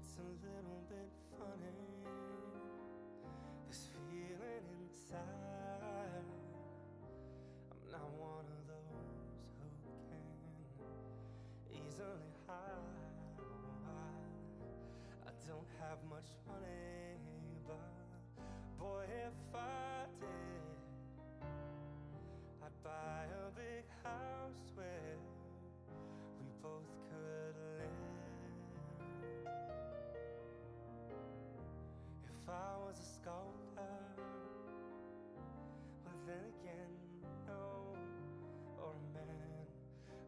It's a little bit funny, this feeling inside. I'm not one of those who can easily hide. I don't have much money, but boy, if I did, I'd buy a big house where we both could live. If I was a sculptor, but then again, no, or a man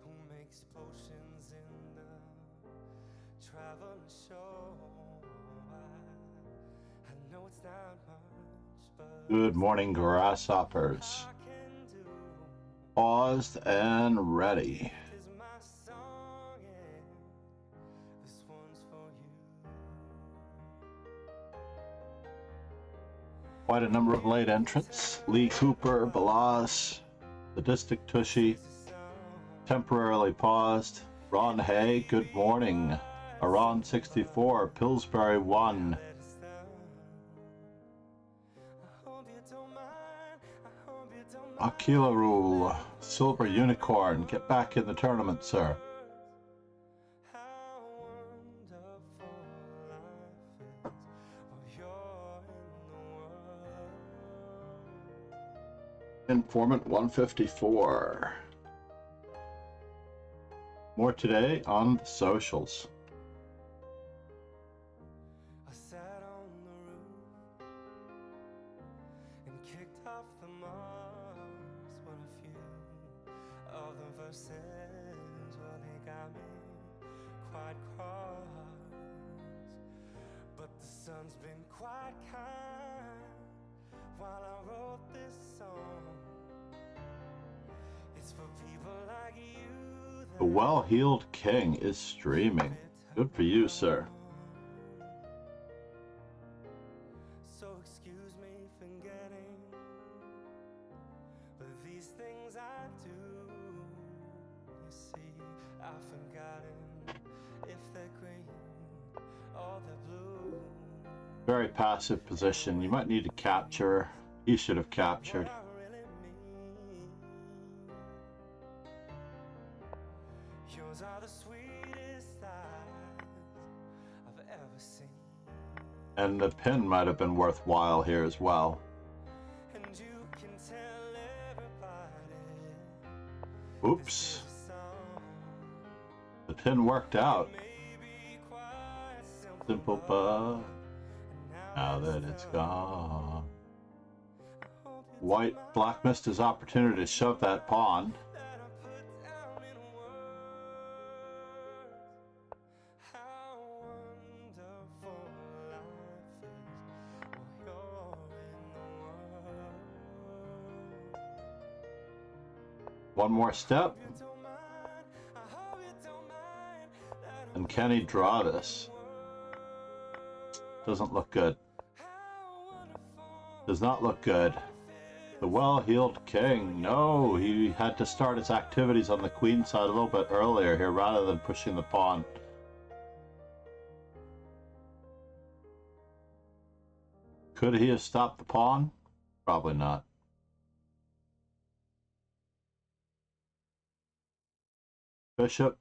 who makes potions in the traveling show. I know it's not much, but Good morning, grasshoppers. Paused and ready. Quite a number of late entrants. Lee Cooper, Balas, Sadistic Tushy, temporarily paused. Ron Hay, good morning. Aron 64, Pillsbury 1. Aquila Rule, Silver Unicorn, get back in the tournament, sir. Informant 154. More today on the socials. I sat on the roof and kicked off the Mars. What a few of the verses, well, they got me quite cross. But the sun's been quite kind while I wrote this song. It's for people like you. The Well-Heeled King is streaming. Good for you, sir. So excuse me for getting, but these things I do, you see, I've forgotten if they're green or they're blue. Very passive position. You might need to capture. He should have captured. Yours are the sweetest eyes I've ever seen. And the pin might have been worthwhile here as well. And you can tell everybody. Oops. The pin worked out. Simple, but now that it's gone. White black missed his opportunity to shove that pawn. One more step. And can he draw this? Doesn't look good. Does not look good. The Well-Heeled King. No, he had to start his activities on the queen side a little bit earlier here rather than pushing the pawn. Could he have stopped the pawn? Probably not. Bishop.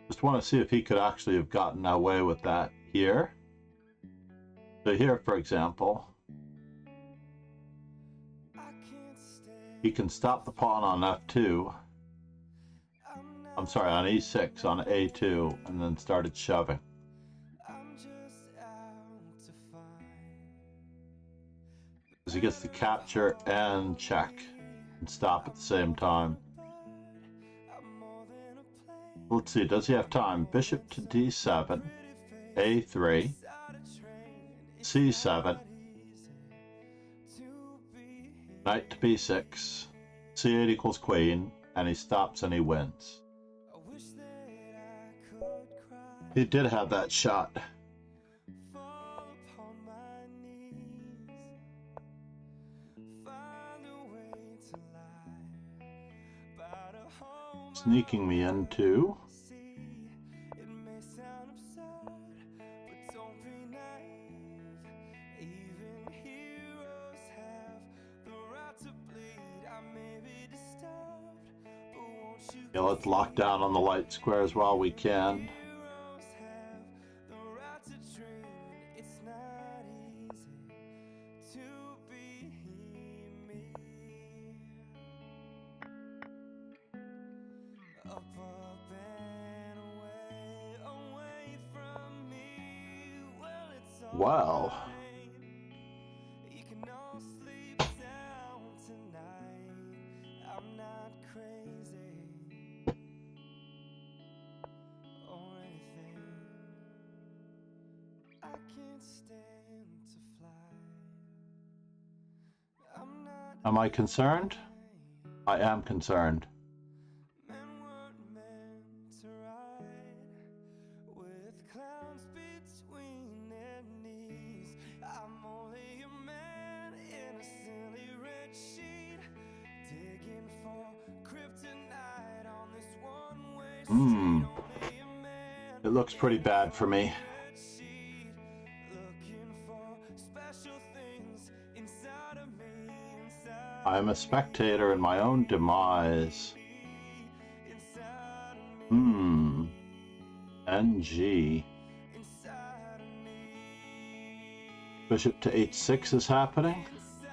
Just want to see if he could actually have gotten away with that here. So here, for example, he can stop the pawn on f2. I'm sorry, on e6, on a2, and then started shoving. Because he gets the capture and check and stop at the same time. Let's see, does he have time? Bishop to d7, a3, c7, knight to b6, c8 equals queen, and he stops and he wins. He did have that shot. Sneaking me into Yeah, let's lock down on the light squares while we can. Well, you can all sleep down tonight. I'm not crazy or anything. I can't stand to fly. I'm not. am I concerned? I am concerned. Men weren't meant to ride with clowns between their knees. I'm only a man in a silly red sheet, digging for kryptonite on this one-way street. Only a man It looks pretty bad for me. red sheet, looking for special things inside of me, inside I am a spectator in my own demise. inside of me, NG. inside of me, Bishop to h6 is happening. inside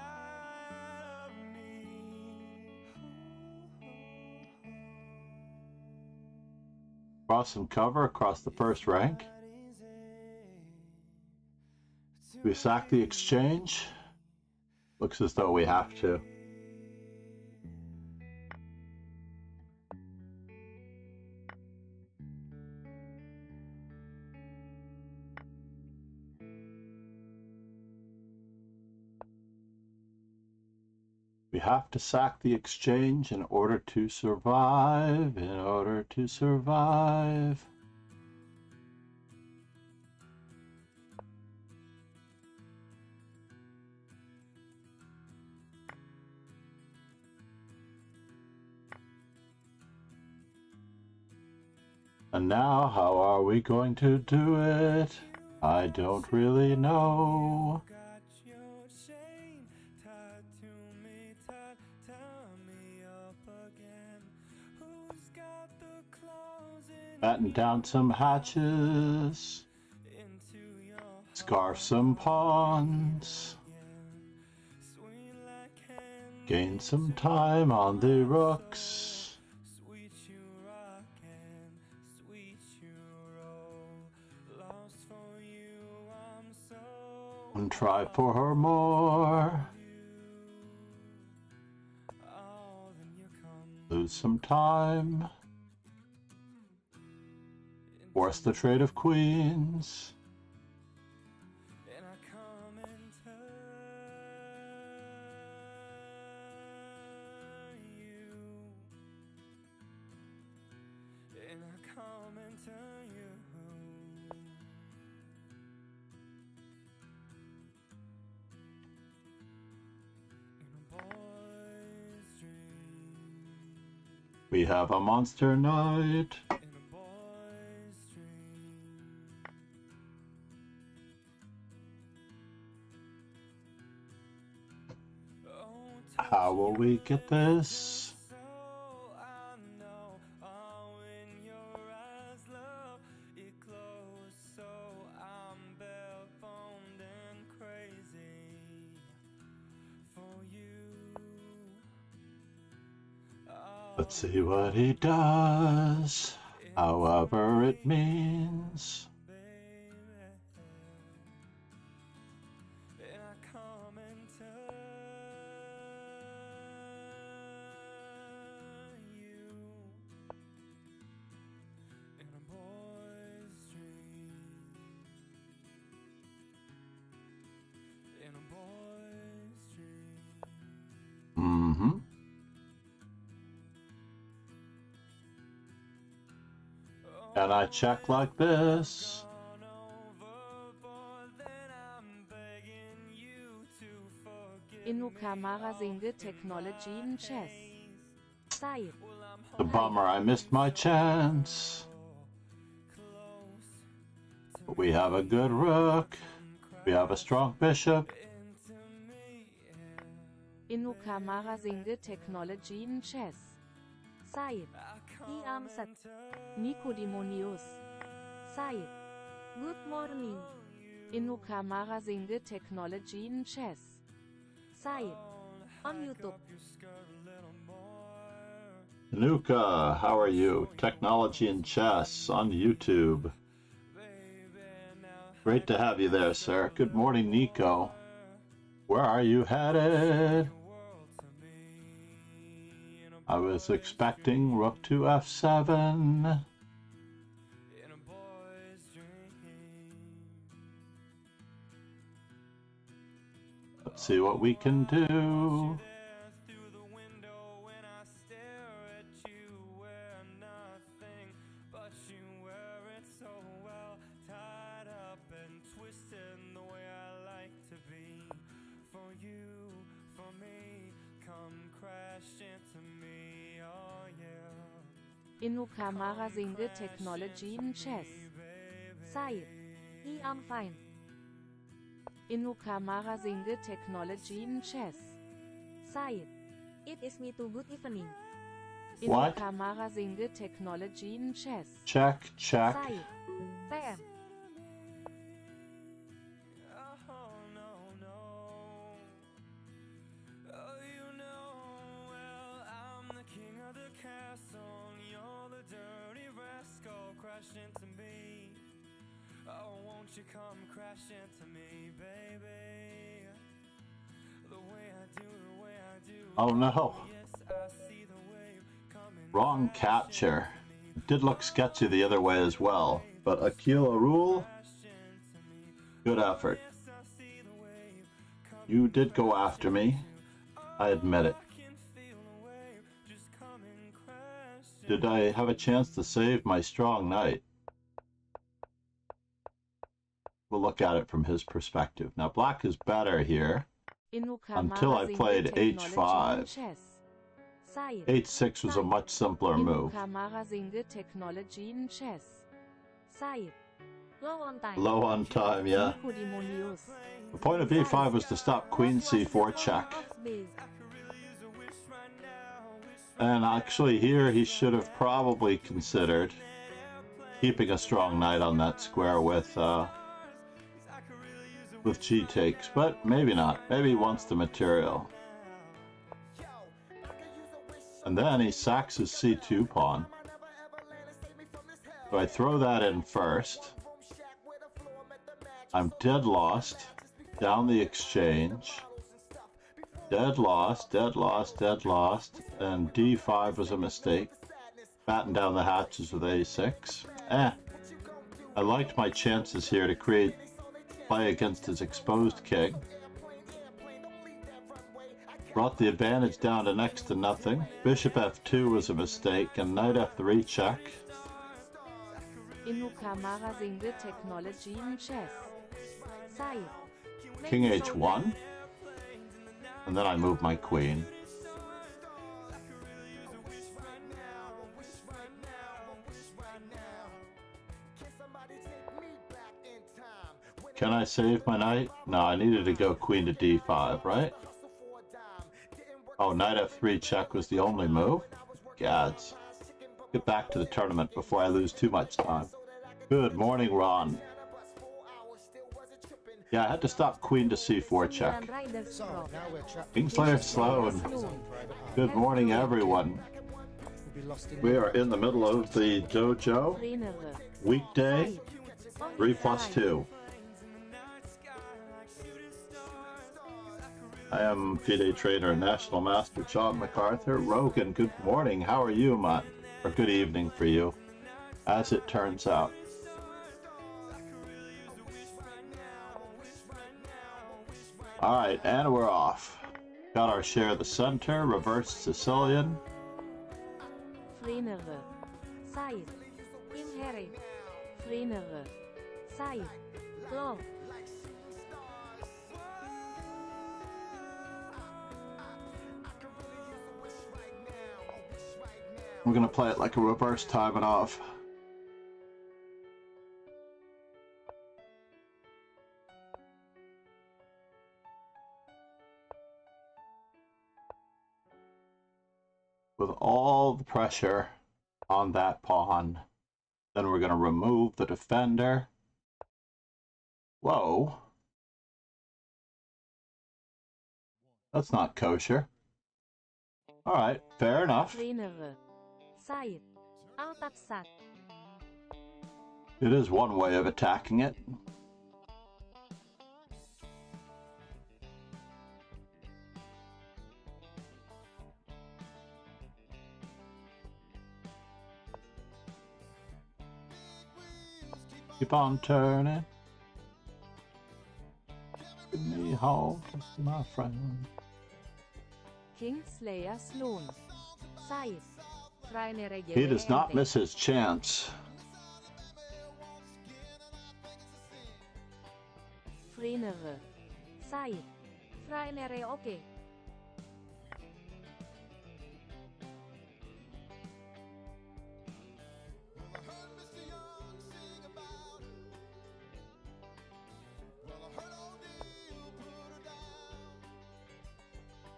of me. Cross some cover across the first rank. We sack the exchange. Looks as though we have to. We have to sack the exchange in order to survive, in order to survive. And now, how are we going to do it? I don't really know. Got your chain tied to me, tie me up again. Who's got the claws in Batten down some hatches. into your Scarf some pawns. sweet like candy, Gain some time on the rooks. sweet you rock and sweet you roll. Lost for you, I'm so And try for her more. oh, then you come Lose some time. Force the trade of queens. and I come and turn you, and I come and turn you. In a boy's dream, We have a monster night. in a boy's dream. Oh, How will we get this? so I know, oh, in your eyes, love, it glows so I'm bare-boned and crazy for you. Oh, Let's see what he does. However it means. baby, and I come and turn you in a boy's dream, in a boy's dream. Mm-hmm. And I check like this. Gone overboard, then I'm begging you to forgive Inu Kamara Single Technology in Chess. Side. The bummer, I missed my chance. But we have a good rook. We have a strong bishop. Inu Kamara Single Technology in Chess. Said. Iam Sat. Nicodemus. Said. Good morning. Inu Kamera Singe Technology in Chess. Said. On YouTube. Nuka, how are you? Technology and Chess on YouTube. Great to have you there, sir. Good morning, Nico. Where are you headed? I was expecting rook to f7. Let's see what we can do. Inu Kamera Singe Technology in Chess. Said. Iam Fine. Inu Kamera Singe Technology in Chess. Said. It is me too. Good evening. Inu What? Kamera Singe Technology in Chess. Check, check. Said. PM. You come crash into me, baby. The way I do, the way I do. Oh no. Yes, I see the way coming. Wrong capture. It did look sketchy the other way as well, but Akila rule. Good effort. You did go after me. I admit it. Did I have a chance to save my strong knight? We'll look at it from his perspective. Now black is better here until I played h5. h6 was a much simpler move. Low on time, yeah. The point of e5 was to stop queen c4 check. And actually here he should have probably considered keeping a strong knight on that square with g takes, but maybe not. Maybe he wants the material. And then he sacks his c2 pawn. So I throw that in first. I'm dead lost. Down the exchange. Dead lost, dead lost, dead lost. And d5 was a mistake. Batten down the hatches with a6. I liked my chances here to create play against his exposed king. Brought the advantage down to next to nothing. Bishop f2 was a mistake, and knight f3 check. King h1. And then I move my queen. Can I save my knight? No, I needed to go queen to d5, right? Oh, knight f3 check was the only move? Gads. Get back to the tournament before I lose too much time. Good morning, Ron. Yeah, I had to stop queen to c4 check. Kingslayer Sloan. Good morning, everyone. We are in the middle of the dojo. Weekday, 3+2. I am FIDE trainer and National Master John MacArthur. Rogan, good morning. How are you, man? Or good evening for you, as it turns out. Alright, and we're off. Got our share of the center, reverse Sicilian. Freenere. Side. Inherit. Freenere. Side. Low. We're gonna play it like a reverse time it off. With all all the pressure on that pawn. Then we're going to remove the defender. Whoa. That's not kosher. All right, fair enough. It is one way of attacking it. Keep on turning. Give me home, my friend. Kingslayer Sloan. Side. He does not miss his chance. Freinere. Side. Freinere okay.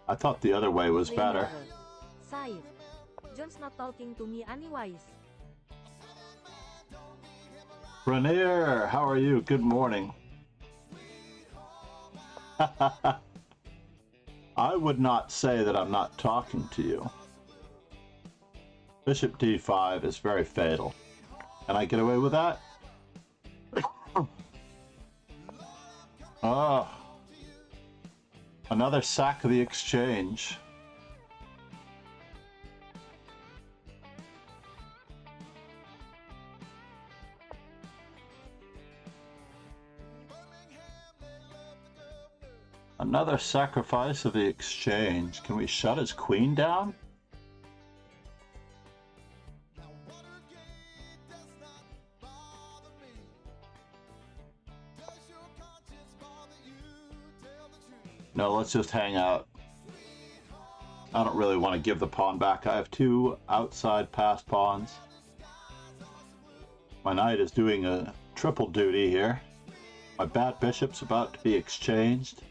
I thought the other way was better. Side. John's not talking to me anyways. Rainier, how are you? Good morning. I would not say that I'm not talking to you. Bishop d5 is very fatal. Can I get away with that? Oh. Another sack of the exchange. Another sacrifice of the exchange. Can we shut his queen down? No, let's just hang out. I don't really want to give the pawn back. I have two outside passed pawns. My knight is doing a triple duty here. My bad bishop's about to be exchanged.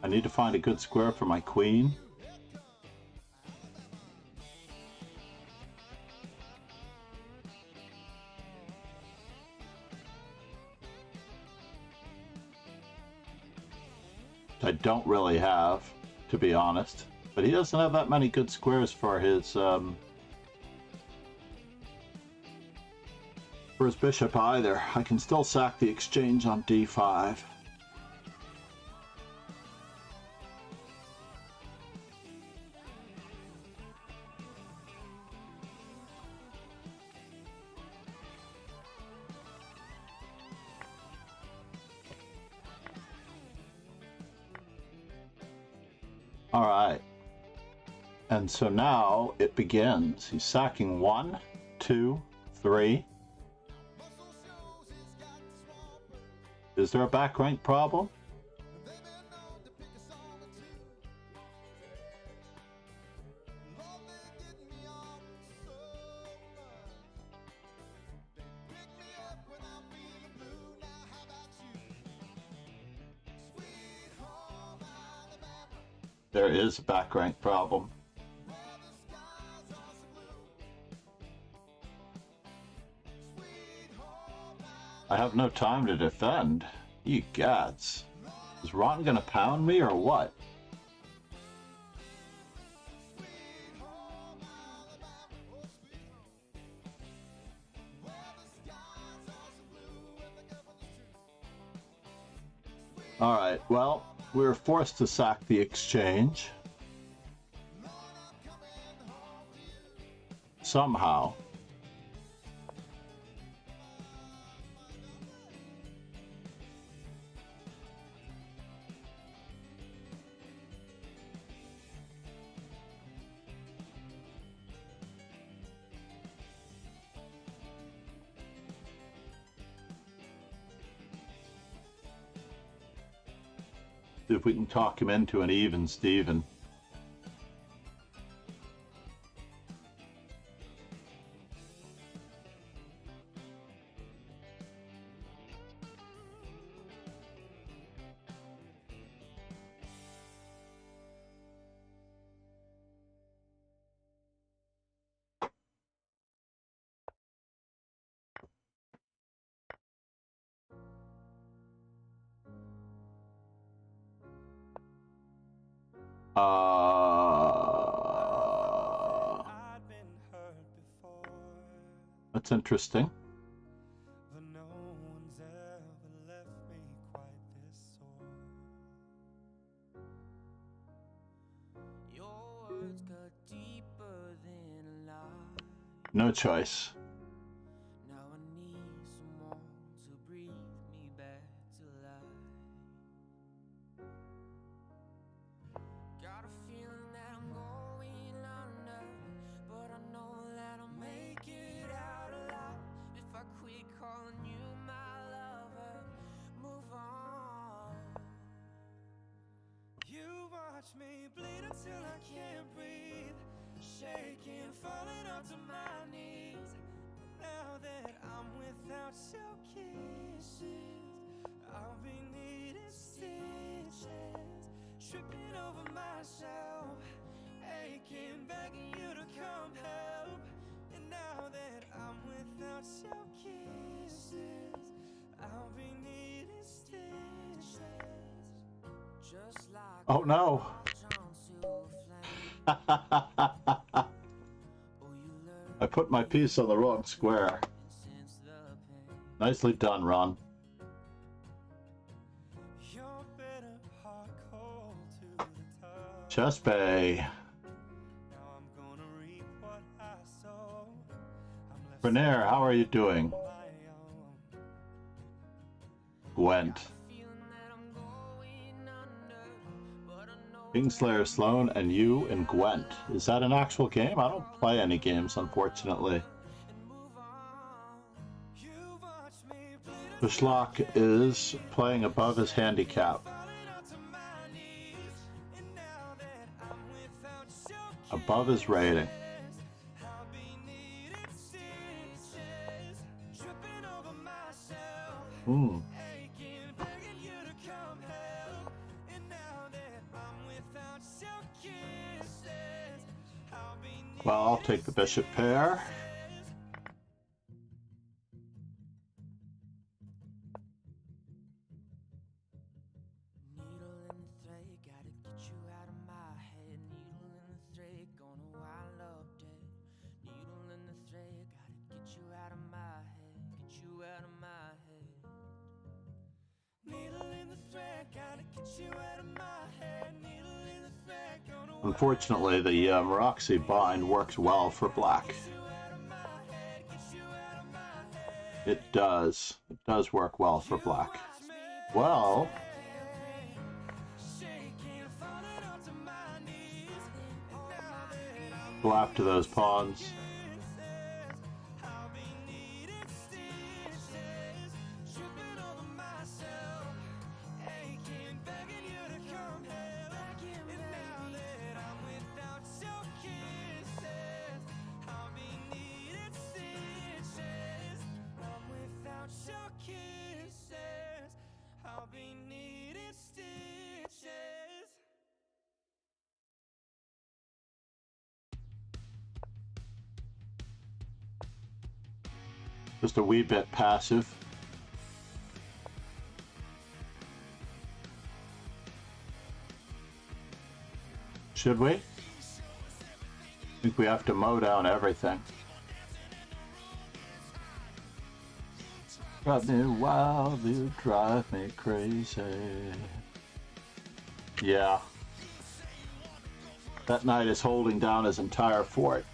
I need to find a good square for my queen. I don't really have, to be honest. But he doesn't have that many good squares for his bishop either. I can still sack the exchange on d5. All right, and so now it begins. He's sacking 1, 2, 3. Is there a back rank problem? There is a back rank problem. I have no time to defend. Ye gods. Is Ron gonna pound me or what? Alright, well, we were forced to sack the exchange. Somehow. See if we can talk him into an even Steven. That's interesting. But no one's ever left me quite this sore. Your words cut deeper than a lie. No choice. Now I need someone to breathe me back to life. Got a feeling that I'm going under, but I know that I'll make it out alive. If I quit calling you my lover, move on. You watch me bleed until I can't breathe, shaking, falling onto my knees. But now that I'm without your kisses, I'll be needing stitches, tripping over myself, aching, begging you to come help. And now that I'm without your kisses, I'll be needing stitches, just like Oh no. I put my piece on the wrong square. Nicely done, Ron. Chess Bay. Bernaire, how are you doing? Gwent. Kingslayer Sloan and you in Gwent. Is that an actual game? I don't play any games, unfortunately. Bushlock is playing above his handicap. Above his rating. Well, I'll take the bishop pair. Unfortunately, the Meroxy bind works well for black. It does. It does work well for black. Well, go after those pawns. Just a wee bit passive. Should we? I think we have to mow down everything. Drive me wild, you drive me crazy. Yeah. That knight is holding down his entire fort.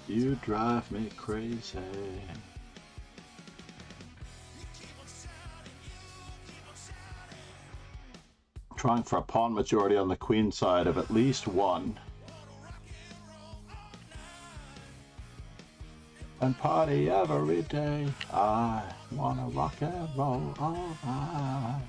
You drive me crazy. Trying for a pawn majority on the queen side of at least one. And party every day. I wanna rock and roll all night.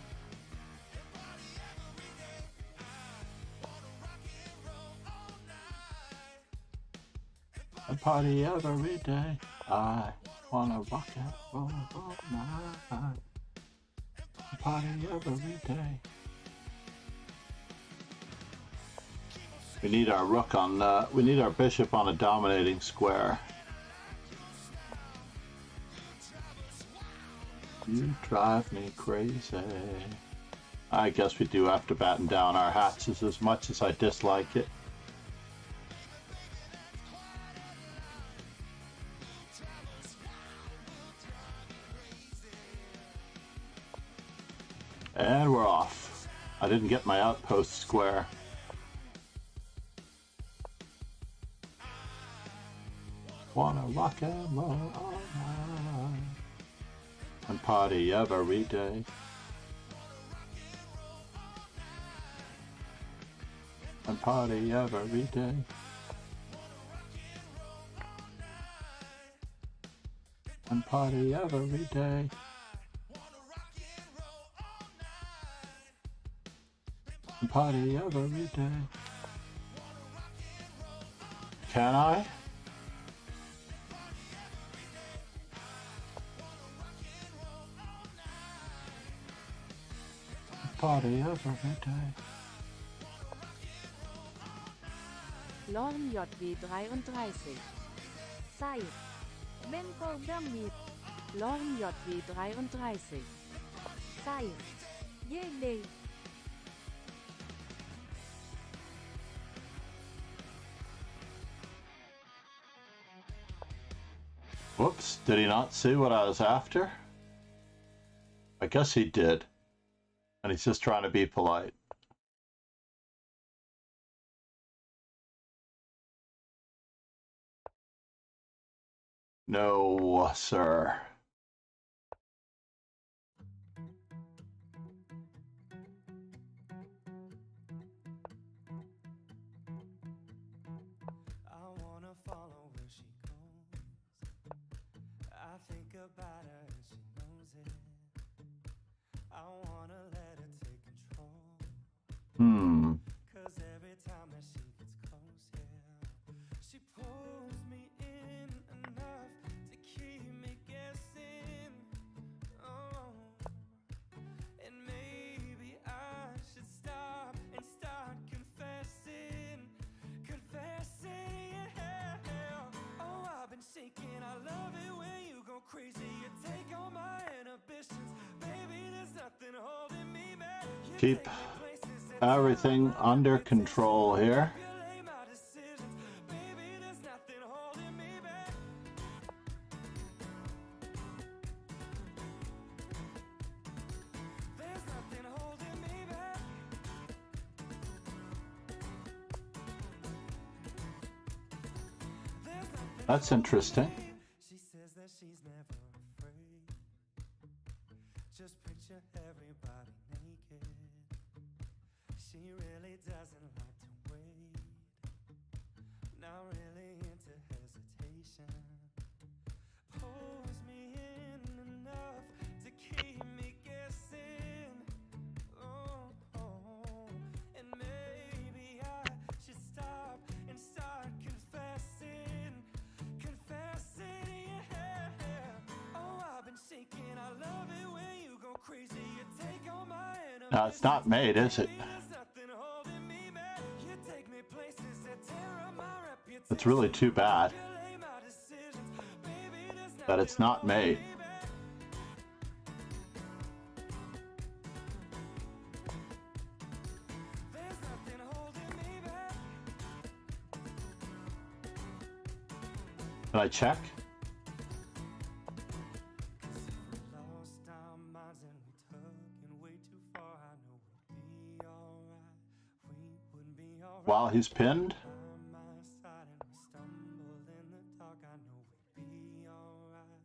And party every day. I wanna rock and roll all night. And party every day. We need our rook on. We need our bishop on a dominating square. You drive me crazy. I guess we do have to batten down our hatches as much as I dislike it. And we're off. I didn't get my outpost square. Wanna rock and roll all night and party every day. And party every day. And party every day. And party every day. Can I? Party every day. Lorm JW33. Zeit. Benko damit. Lorm JW33. Zeit. Yay. Whoops, did he not see what I was after? I guess he did. And he's just trying to be polite. No, sir. I wanna follow where she goes. I think about her and she knows it. I wanna let her take control. Cause every time that she gets close, yeah, she pulls me in enough to keep me guessing. Oh, and maybe I should stop and start confessing, yeah. Oh, I've been shaking. I love it when you go crazy. You take all my inhibitions, baby. There's nothing holding me back. You Keep take me places that everything under control here. manipulate my decisions, baby. There's nothing holding me back. There's nothing holding me back. There's nothing. That's interesting. She says that she's never afraid. Just picture everybody naked. She really doesn't like to wait. Not really into hesitation. Pulls me in enough to keep me guessing. Oh, and maybe I should stop and start confessing, yeah. Oh, I've been shaking. I love it when you go crazy. You take all my Now, it's not made, is it? There's nothing holding me back. You take me places that tear up my reputation. It's really too bad Manipulate my decisions, baby. There's that it's not made. nothing back. There's nothing holding me back. Can I check? Lost our minds and we took it way too far. I know we'd be alright. We would be alright. While he's pinned? By my side and we stumbled in the dark. I know we'd be alright.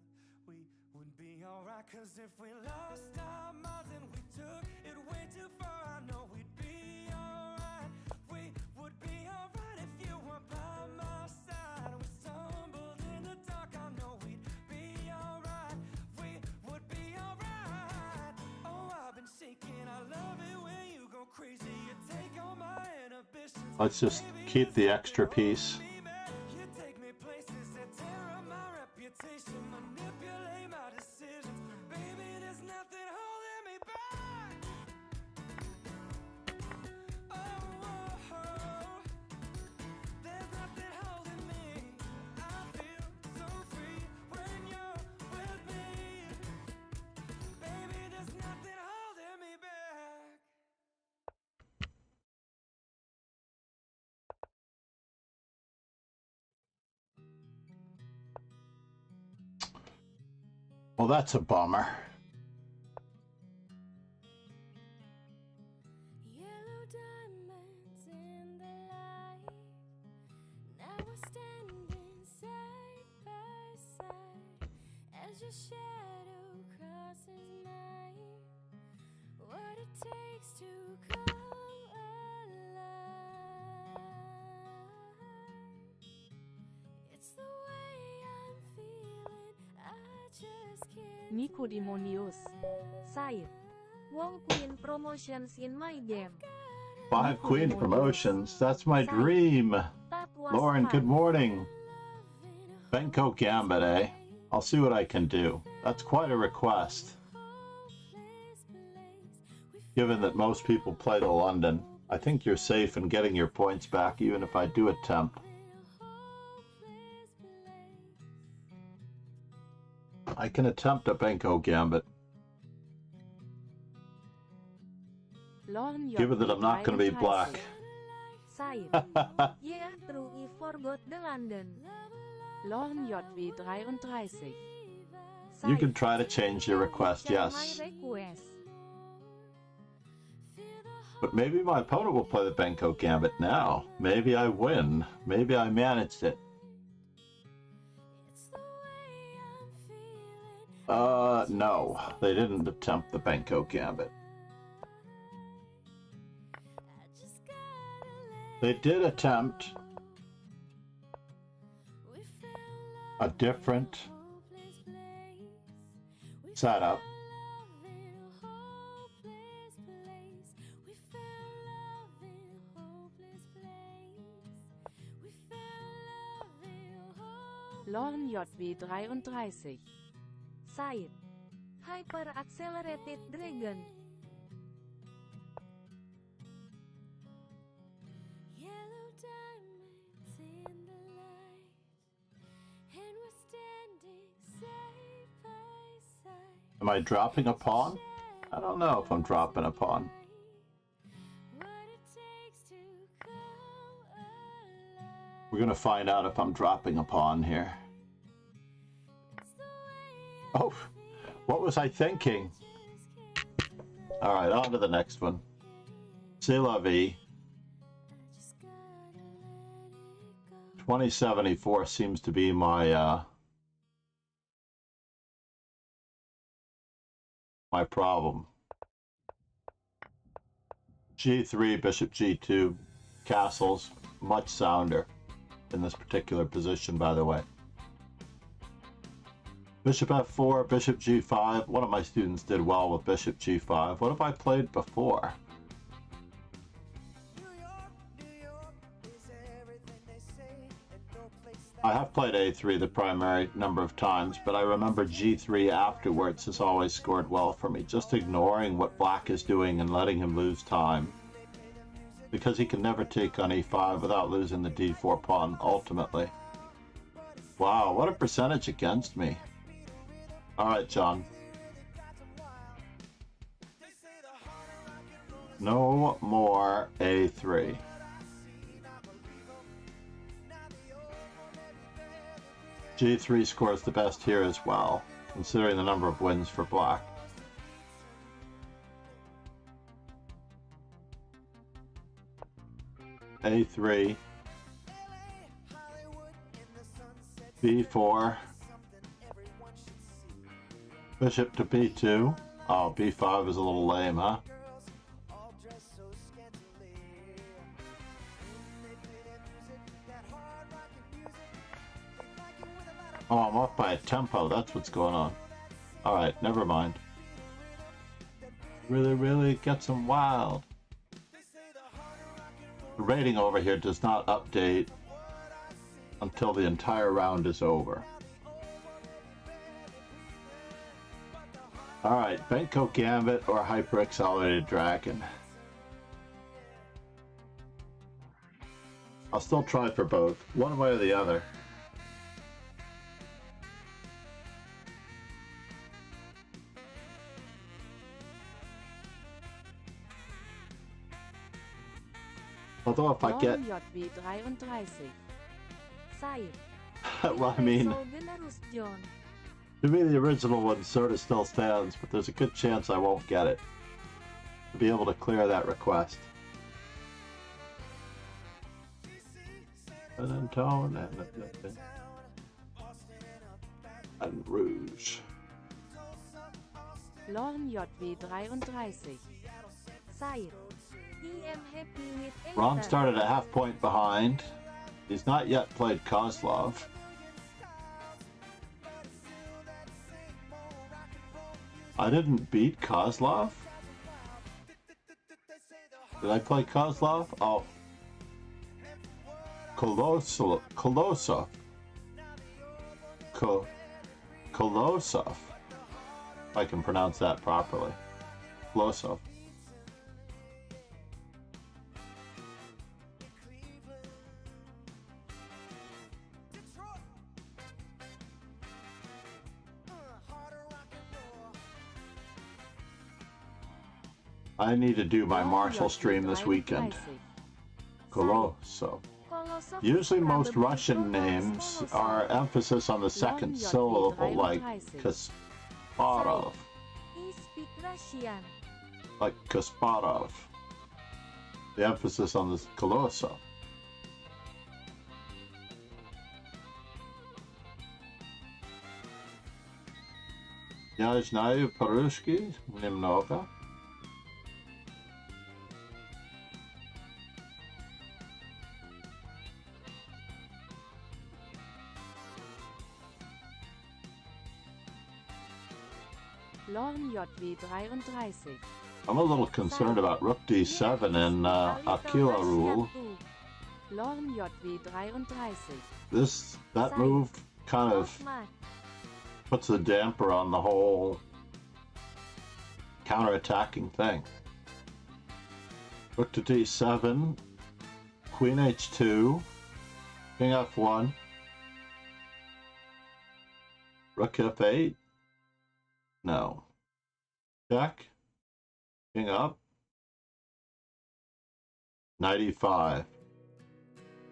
We would be alright. Cause if we lost our minds and we took it way too far, I know we'd be alright. We would be alright if you weren't by my side. We stumbled in the dark. I know we'd be alright. We would be alright. Oh, I've been shaking. I love it when you go crazy. You take all my inhibitions. Let's just keep the extra piece. You take me places that tear up my reputation, manipulate my decisions, baby. There's nothing holding me back. Oh, there's nothing holding me. I feel so free when you're with me, baby. There's nothing holding me back. Well, that's a bummer. Yellow diamonds in the light. Now we're standing side by side as your shadow crosses mine. What it takes to come alive. It's the way I'm feeling. I just can't. Nicodemonius. Side. Wong Queen promotions in my game. 5 queen promotions. That's my dream. That was Lauren, fun. good morning. Benko Gambit, eh? I'll see what I can do. That's quite a request. Given that most people play to London, I think you're safe in getting your points back even if I do attempt. I can attempt a Benko Gambit. Given that I'm not going to be black. Side. Yeah, true, I forgot the London. Lorn JV33. You can try to change your request, yes. My request. But maybe my opponent will play the Benko Gambit now. Maybe I win. Maybe I managed it. No. They didn't attempt the Benko Gambit. They did attempt a different setup. Lorn JV33. Side. Hyper Accelerated Dragon. Yellow diamonds in the light, and we're standing side by side. Am I dropping a pawn? I don't know if I'm dropping a pawn. What it takes to come alive. We're going to find out if I'm dropping a pawn here. It's the way Oh, what was I thinking? All right, on to the next one. C'est la vie. I just gotta let it go. 2074 seems to be my my problem. G3, bishop G2, castles, much sounder in this particular position, by the way. Bishop F4, bishop G5. One of my students did well with bishop G5. What have I played before? I have played A3 the primary number of times, but I remember G3 afterwards has always scored well for me, just ignoring what black is doing and letting him lose time. Because he can never take on E5 without losing the D4 pawn, ultimately. Wow, what a percentage against me. Alright, John. No more A3. G3 scores the best here as well, considering the number of wins for black. A3, B4, bishop to B2. Oh, B5 is a little lame, huh? Oh, I'm off by a tempo. That's what's going on. Alright, never mind. Really gets them wild. The rating over here does not update until the entire round is over. Alright, Benko Gambit or Hyper Accelerated Dragon. I'll still try for both, one way or the other. Although if I get... JV33. Side. well, I mean... To me, the original one sort of still stands, but there's a good chance I won't get it to be able to clear that request. And tone and Rouge. Lorn JW 33. Side. I am happy with Ron started a half point behind. He's not yet played Kozlov. I didn't beat Kozlov? Did I play Kozlov? Oh. Kolosov. Kolosov. If I can pronounce that properly. Kolosov. I need to do my Marshall stream this weekend. Kolosov. Usually most Russian names are emphasis on the second syllable, like Kasparov. Like Kasparov. The emphasis on the Kolosov. Я знаю по-русски немного. Lorn JW 33. I'm a little concerned about Rook D7 and Aquila rule. Lorn JW 33. That move kind of puts a damper on the whole counter-attacking thing. Rook to D7, Queen H2, King F1, Rook F8. No. Check. King up. Knight E5.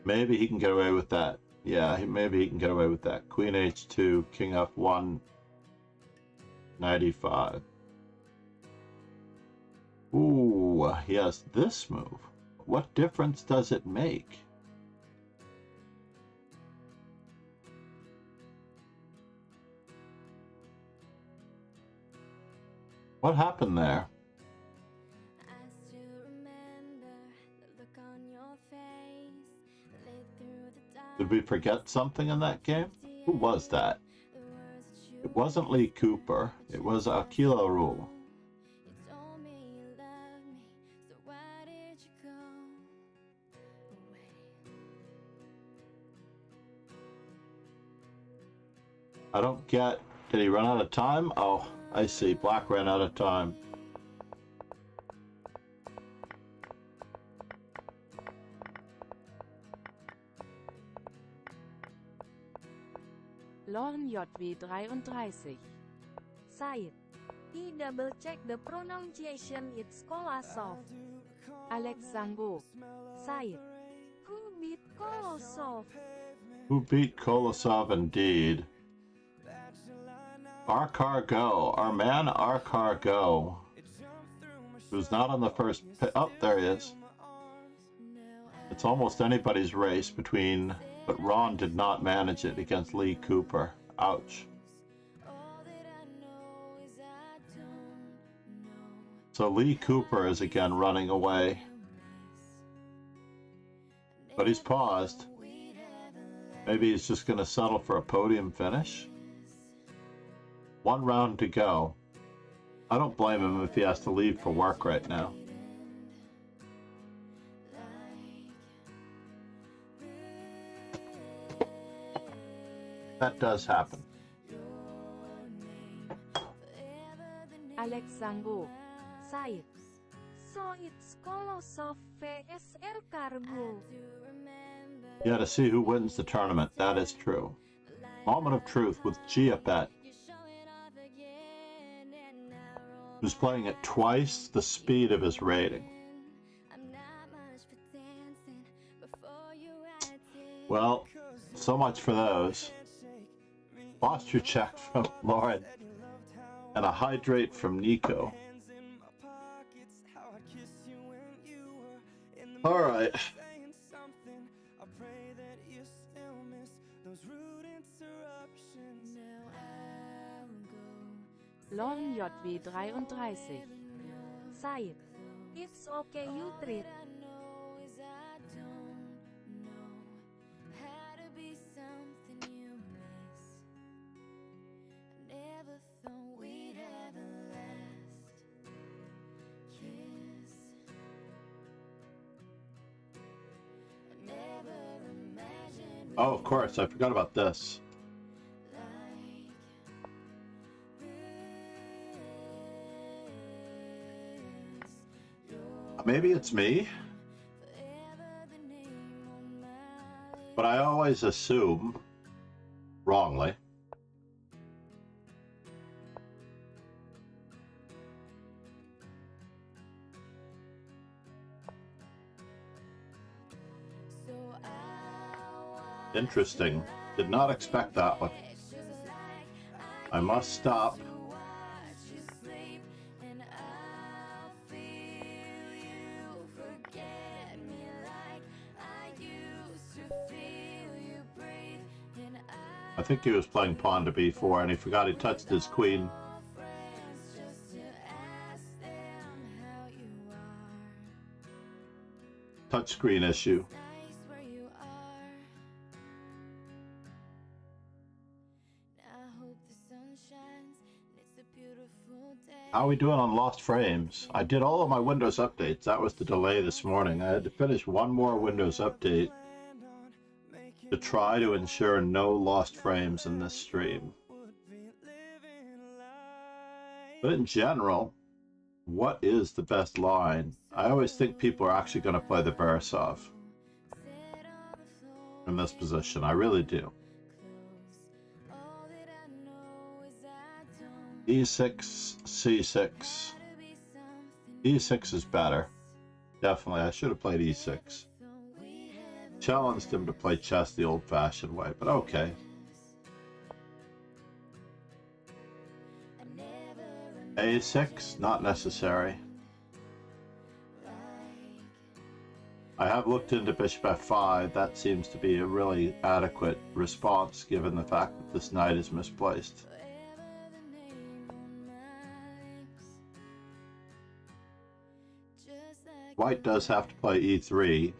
Maybe he can get away with that. Yeah, maybe he can get away with that. Queen H2, King F1, Knight E5. Ooh, he has this move. What difference does it make? What happened there? Did we forget something in that game? Who was that? It wasn't Lee Cooper. It was Aquila Rule. I don't get... Did he run out of time? Oh, I see. Black ran out of time. Lorn JW 33. Side. He double check the pronunciation, it's Kolosov. Alexango. Side. Who beat Kolosov? Who beat Kolosov indeed? Arcargo, our man Arcargo, who's not on the first oh, there he is. It's almost anybody's race between, but Ron did not manage it against Lee Cooper. Ouch. So Lee Cooper is again running away. But he's paused. Maybe he's just going to settle for a podium finish. One round to go. I don't blame him if he has to leave for work right now. That does happen. Alexango. Side. So it's Kolosov vs Cargo. Yeah, to see who wins the tournament. That is true. Moment of truth with Giapet, who's playing at twice the speed of his rating. Well, so much for those. Posture check from Lauren. And a hydrate from Nico. All right. Long JW 33. Said. It's okay you treat. Oh, of course, I forgot about this. Maybe it's me, but I always assume, wrongly, interesting. Did not expect that one. I must stop. I think he was playing pawn to b4 and he forgot he touched his queen. Touchscreen issue. How are we doing on lost frames? I did all of my Windows updates. That was the delay this morning. I had to finish one more Windows update to try to ensure no lost frames in this stream. But in general, what is the best line? I always think people are actually going to play the Borisov in this position. I really do. E6, C6. E6 is better. Definitely, I should have played E6. Challenged him to play chess the old-fashioned way, but okay. A6, not necessary. I have looked into bishop f5. That seems to be a really adequate response given the fact that this knight is misplaced. White does have to play e3.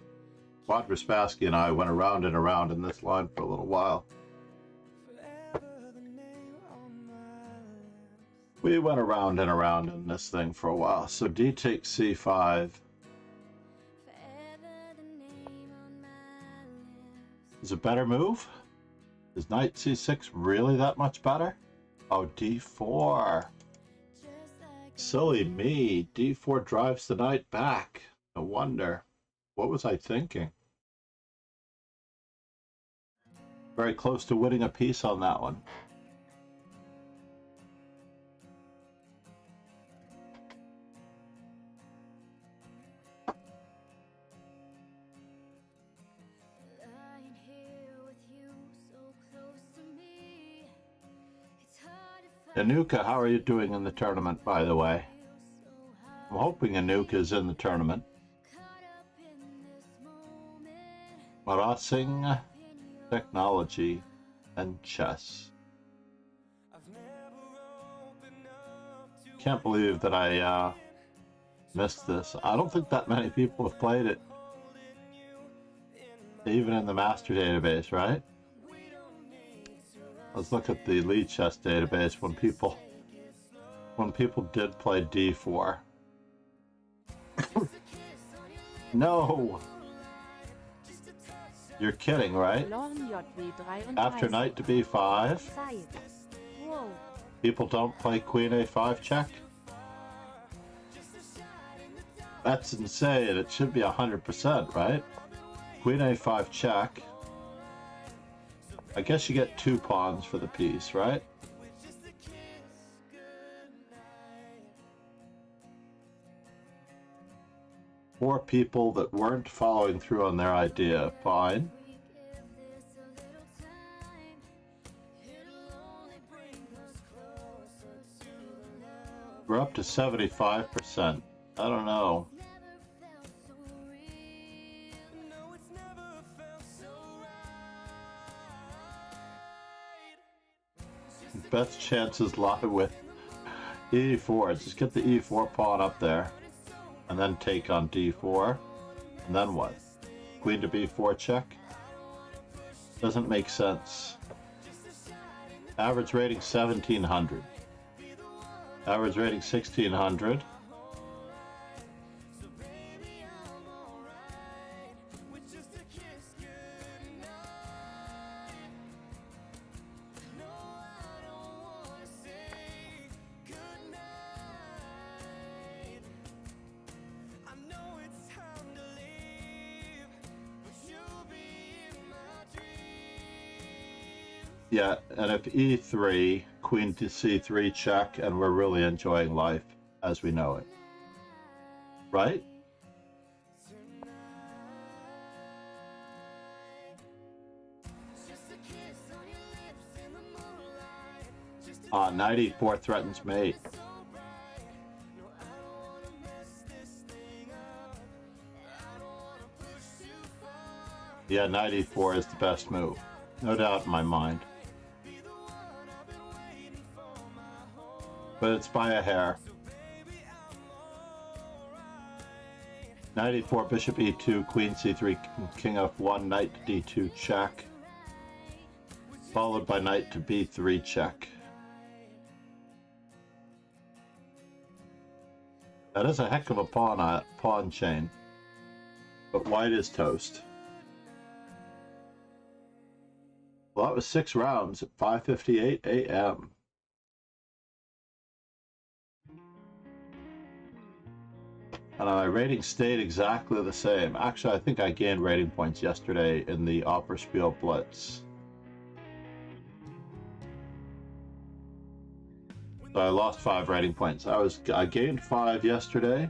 Quadraspassky and I went around and around in this line for a little while. We went around and around in this thing for a while. So d takes c5. Is a better move? Is knight c6 really that much better? Oh, d4. Silly me. d4 drives the knight back. No wonder. What was I thinking? Very close to winning a piece on that one. Anuka, how are you doing in the tournament, by the way? I'm hoping Anuka is in the tournament. Marasing, technology, and chess. Can't believe that I missed this. I don't think that many people have played it. Even in the master database, right? Let's look at the lead chess database when people did play d4. No! You're kidding, right? After knight to b5, people don't play queen a5 check? That's insane. It should be 100%, right? Queen a5 check. I guess you get 2 pawns for the piece, right? Four people that weren't following through on their idea. Fine. We're up to 75%. I don't know. Best chances lie with e4. Just get the e4 pawn up there, and then take on d4, and then what? Queen to b4 check? Doesn't make sense. Average rating 1700. Average rating 1600. Yeah, and if e3, queen to c3 check, and we're really enjoying life as we know it. Right? Knight e4 threatens mate. Yeah, knight e4 is the best move. No doubt in my mind. But it's by a hair. Knight e4, bishop e2, queen c3, king f1, knight to d2 check. Followed by knight to b3 check. That is a heck of a pawn chain. But white is toast. Well, that was 6 rounds at 5:58 a.m. And my rating stayed exactly the same. Actually, I think I gained rating points yesterday in the Opera Blitz. So I lost 5 rating points. I gained 5 yesterday.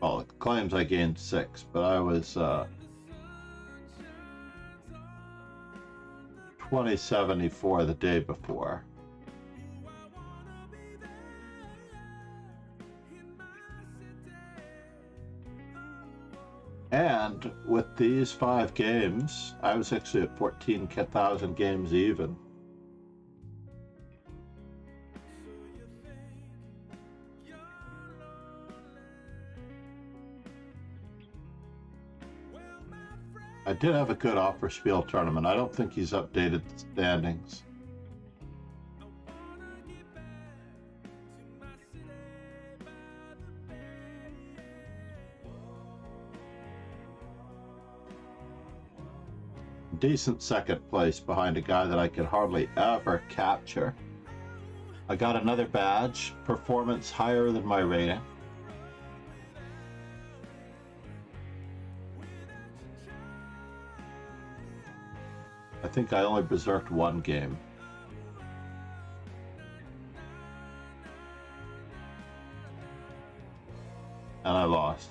Well, it claims I gained 6, but I was 2074 the day before. And with these 5 games, I was actually at 14,000 games even. I did have a good Opera tournament. I don't think he's updated the standings. Decent second place behind a guy that I could hardly ever capture. I got another badge, performance higher than my rating. I think I only berserked 1 game. And I lost.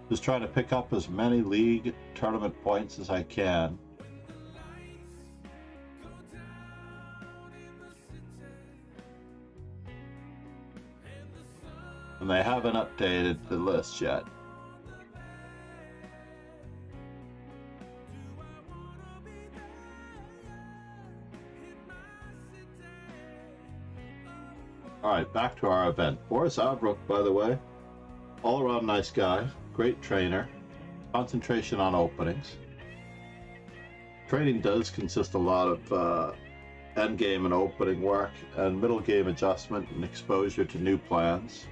Just trying to pick up as many league tournament points as I can. And they haven't updated the list yet. Alright, back to our event. Boris Avrukh, by the way, all around nice guy, great trainer, concentration on openings. Training does consist a lot of endgame and opening work, and middle game adjustment and exposure to new plans.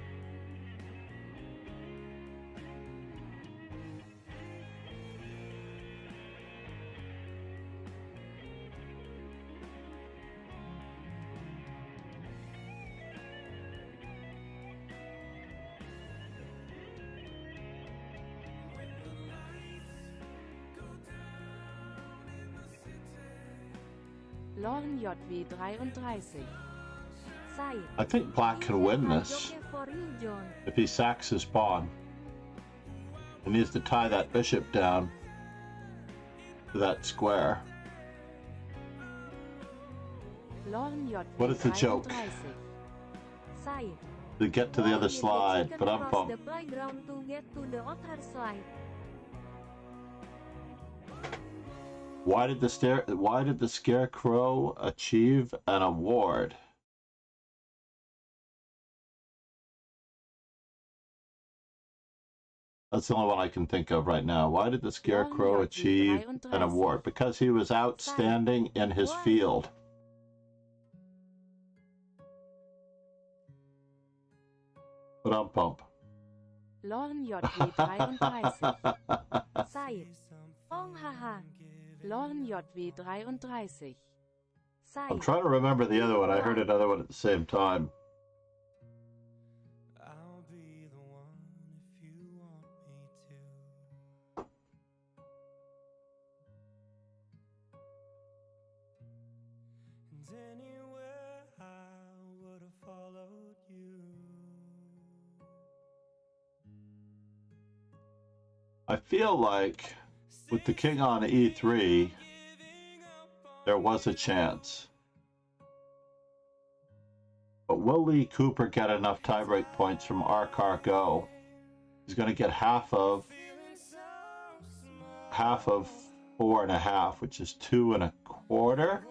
Lorn JW 33. Side. I think black can win this if he sacks his pawn. He needs to tie that bishop down to that square. Lorn JW What is the joke? 33. Side. to get to the other slide, but I'm across pumped. the playground to get to the other slide. Why did the Scarecrow achieve an award? That's the only one I can think of right now. Why did the Scarecrow achieve an award? Because he was outstanding in his field. But I'm pumped. Lorn JW 33. Said. Ong haha. Lorn JW 33. I'm Said. trying to remember the other one. I heard another one at the same time. I'll be the one if you want me to. And anywhere I would have followed you. I feel like with the king on e3, there was a chance. But will Lee Cooper get enough tiebreak points from Avrukh Go? He's going to get half of 4.5, which is 2 1/4.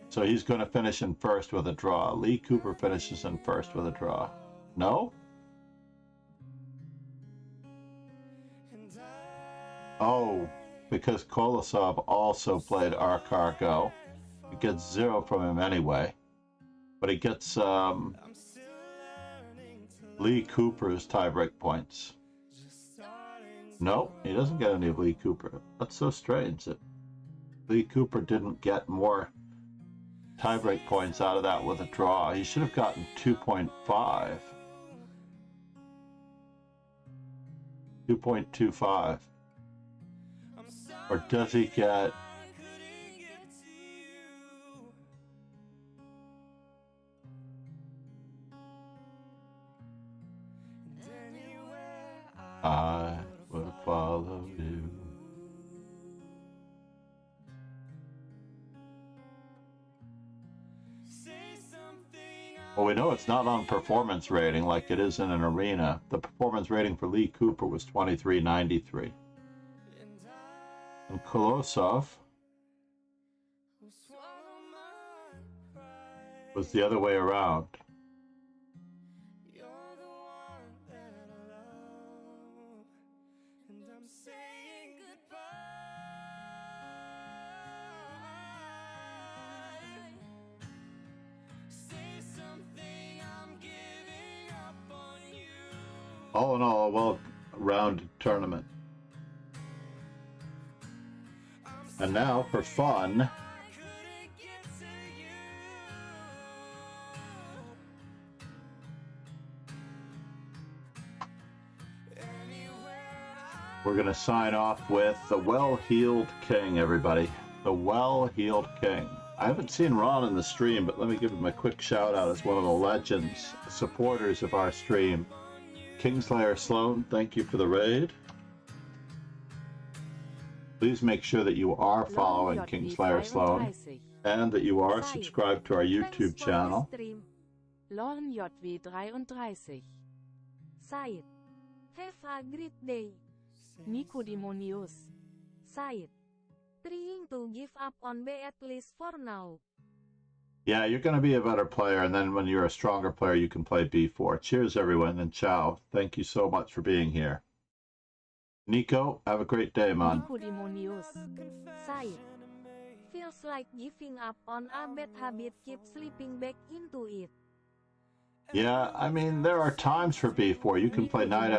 So he's going to finish in first with a draw. Lee Cooper finishes in first with a draw. No? Oh, because Kolosov also played Avrukh Go. He gets 0 from him anyway. But he gets Lee Cooper's tiebreak points. No, he doesn't get any of Lee Cooper. That's so strange that Lee Cooper didn't get more tiebreak points out of that with a draw. He should have gotten 2.5. 2.25. Or does he get... I will follow you. Well, we know it's not on performance rating like it is in an arena. The performance rating for Lee Cooper was 2393. And Kolosov was the other way around. All in all, a well-rounded tournament. And now, for fun, we're going to sign off with the Well-Heeled King, everybody. The Well-Heeled King. I haven't seen Ron in the stream, but let me give him a quick shout-out as one of the legends, supporters of our stream. Kingslayer Sloan, thank you for the raid. Please make sure that you are following Kingslayer Sloan and that you are subscribed to our YouTube channel. Lorn JW 33. Said. Have a great day. Nicodemonius. Said. Trying to give up on B at least for now. Yeah, you're going to be a better player, and then when you're a stronger player, you can play B4. Cheers, everyone, and ciao. Thank you so much for being here. Nico, have a great day, man. Nicodemonius. Said. Feels like giving up on a bad habit, keep slipping back into it. Yeah, I mean, there are times for B4. You can play knight